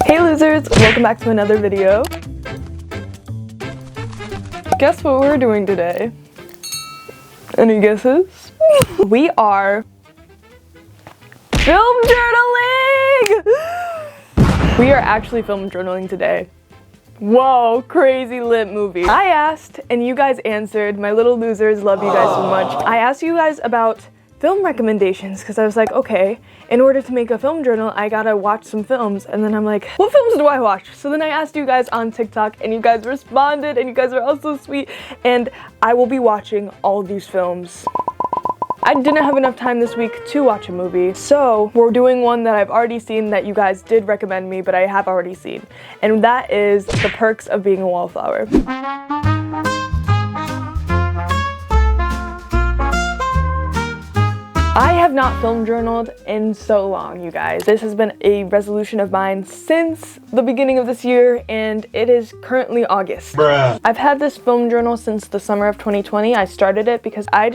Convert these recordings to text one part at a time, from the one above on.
Hey losers, welcome back to another video. Guess what we're doing today? Any guesses? We are film journaling! We are actually film journaling today. Whoa, crazy lit movie. I asked and you guys answered. My little losers, love you guys so much. I asked you guys about film recommendations because I was like, okay, in order to make a film journal, I gotta watch some films. And then I'm like, what films do I watch? So then I asked you guys on TikTok and you guys responded and you guys are all so sweet. And I will be watching all of these films. I didn't have enough time this week to watch a movie, so we're doing one that I've already seen that you guys did recommend me, but I have already seen. And that is The Perks of Being a Wallflower. I have not film journaled in so long, you guys. This has been a resolution of mine since the beginning of this year, and it is currently August. Bruh. I've had this film journal since the summer of 2020. I started it because I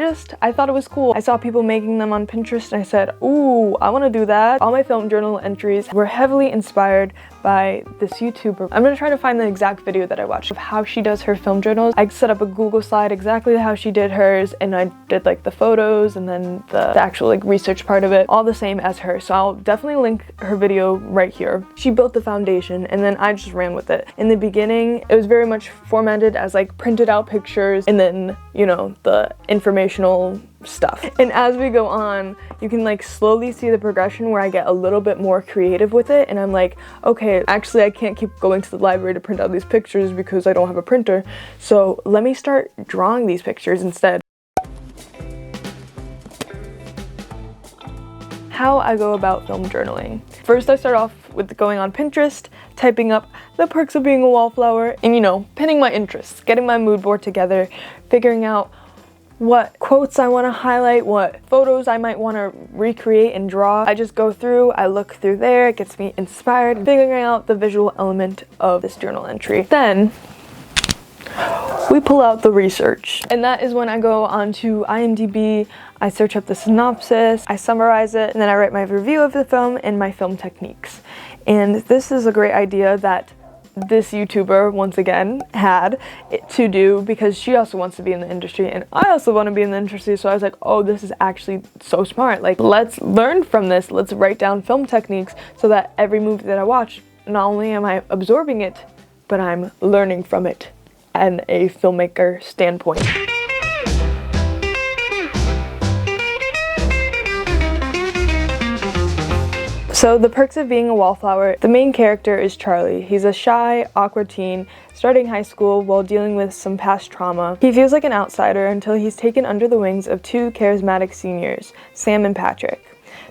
thought it was cool. I saw people making them on Pinterest and I said, ooh, I want to do that. All my film journal entries were heavily inspired by this YouTuber. I'm gonna try to find the exact video that I watched of how she does her film journals. I set up a Google slide exactly how she did hers, and I did like the photos and then the actual like research part of it, all the same as her. So I'll definitely link her video right here. She built the foundation and then I just ran with it. In the beginning, it was very much formatted as like printed out pictures and then, you know, the informational stuff. And as we go on, you can like slowly see the progression where I get a little bit more creative with it, and I'm like, okay, actually I can't keep going to the library to print out these pictures because I don't have a printer, so let me start drawing these pictures instead. How I go about film journaling. First, I start off with going on Pinterest, typing up the perks of being a wallflower, and you know, pinning my interests, getting my mood board together, figuring out what quotes I want to highlight, what photos I might want to recreate and draw. I just go through, I look through there, it gets me inspired, figuring out the visual element of this journal entry. Then we pull out the research, and that is when I go onto IMDb, I search up the synopsis, I summarize it, and then I write my review of the film and my film techniques. And this is a great idea that this YouTuber, once again, had to do because she also wants to be in the industry and I also want to be in the industry, so I was like, oh, this is actually so smart. Like, let's learn from this. Let's write down film techniques so that every movie that I watch, not only am I absorbing it, but I'm learning from it and a filmmaker standpoint. So the perks of being a wallflower, the main character is Charlie. He's a shy, awkward teen starting high school while dealing with some past trauma. He feels like an outsider until he's taken under the wings of two charismatic seniors, Sam and Patrick.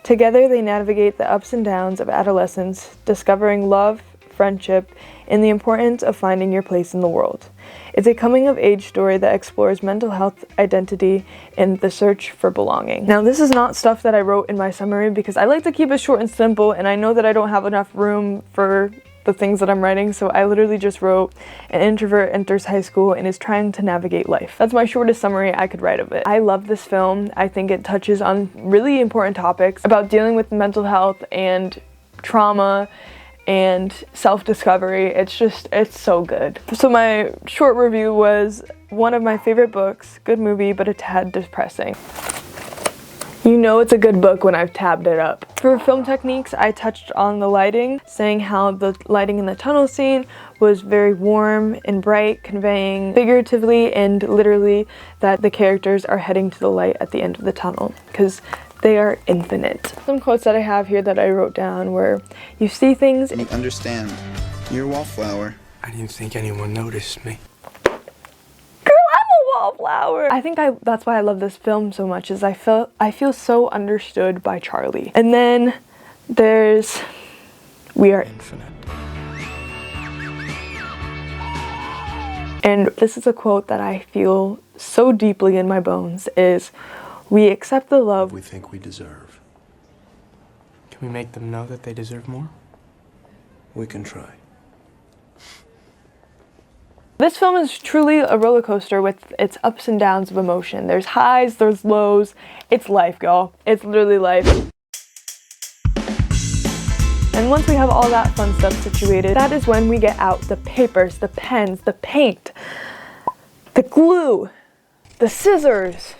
Together they navigate the ups and downs of adolescence, discovering love, friendship, and the importance of finding your place in the world. It's a coming-of-age story that explores mental health, identity, and the search for belonging. Now, this is not stuff that I wrote in my summary because I like to keep it short and simple, and I know that I don't have enough room for the things that I'm writing, so I literally just wrote, an introvert enters high school and is trying to navigate life. That's my shortest summary I could write of it. I love this film. I think it touches on really important topics about dealing with mental health and trauma and self-discovery. It's so good. So my short review was one of my favorite books, good movie, but a tad depressing. You know it's a good book when I've tabbed it up. For film techniques, I touched on the lighting, saying how the lighting in the tunnel scene was very warm and bright, conveying figuratively and literally that the characters are heading to the light at the end of the tunnel, because they are infinite. Some quotes that I have here that I wrote down were, you see things and understand, you're a wallflower. I didn't think anyone noticed me. Girl, I'm a wallflower! I think that's why I love this film so much, is I feel so understood by Charlie. And then there's, we are infinite. And this is a quote that I feel so deeply in my bones, is, we accept the love we think we deserve. Can we make them know that they deserve more? We can try. This film is truly a roller coaster with its ups and downs of emotion. There's highs, there's lows. It's life, y'all. It's literally life. And once we have all that fun stuff situated, that is when we get out the papers, the pens, the paint, the glue, the scissors,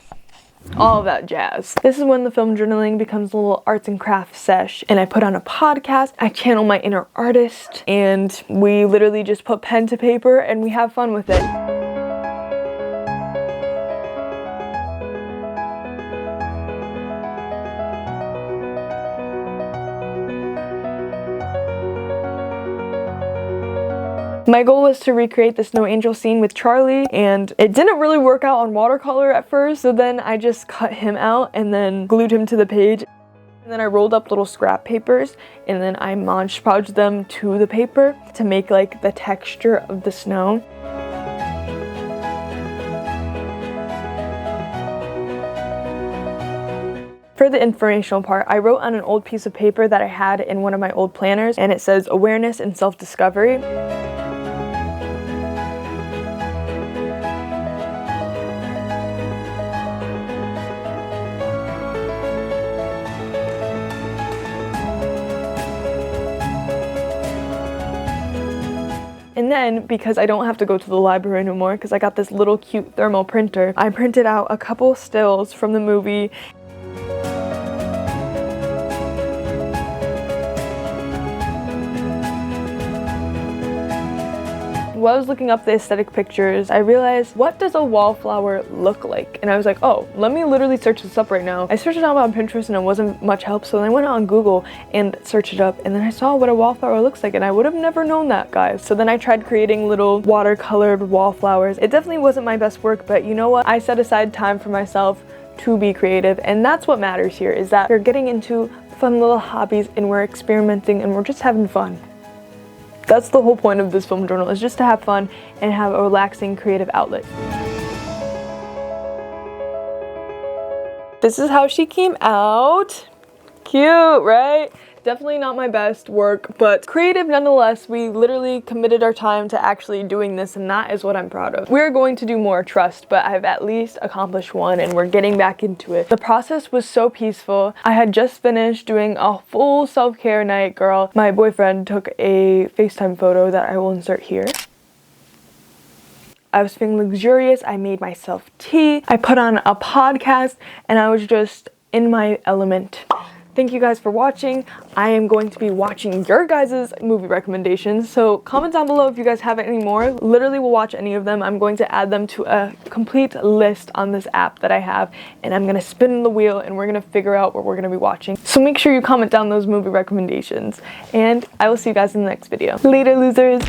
all of that jazz. This is when the film journaling becomes a little arts and crafts sesh, and I put on a podcast, I channel my inner artist, and we literally just put pen to paper and we have fun with it. My goal was to recreate the snow angel scene with Charlie, and it didn't really work out on watercolor at first, so then I just cut him out and then glued him to the page. And then I rolled up little scrap papers and then I Mod Podged them to the paper to make like the texture of the snow. For the informational part, I wrote on an old piece of paper that I had in one of my old planners, and it says awareness and self-discovery. And then, because I don't have to go to the library anymore because I got this little cute thermal printer, I printed out a couple stills from the movie. While I was looking up the aesthetic pictures, I realized, what does a wallflower look like? And I was like, oh, let me literally search this up right now. I searched it up on Pinterest and it wasn't much help, so then I went on Google and searched it up, and then I saw what a wallflower looks like, and I would have never known that, guys. So then I tried creating little watercolored wallflowers. It definitely wasn't my best work, but you know what? I set aside time for myself to be creative, and that's what matters here, is that we're getting into fun little hobbies and we're experimenting and we're just having fun. That's the whole point of this film journal, is just to have fun and have a relaxing creative outlet. This is how she came out. Cute, right? Definitely not my best work, but creative nonetheless. We literally committed our time to actually doing this, and that is what I'm proud of. We're going to do more, trust, but I've at least accomplished one and we're getting back into it. The process was so peaceful. I had just finished doing a full self-care night, girl. My boyfriend took a FaceTime photo that I will insert here. I was feeling luxurious. I made myself tea. I put on a podcast and I was just in my element. Thank you guys for watching. I am going to be watching your guys' movie recommendations, so comment down below if you guys have any more. Literally will watch any of them. I'm going to add them to a complete list on this app that I have, and I'm gonna spin the wheel and we're gonna figure out what we're gonna be watching. So make sure you comment down those movie recommendations, and I will see you guys in the next video. Later, losers!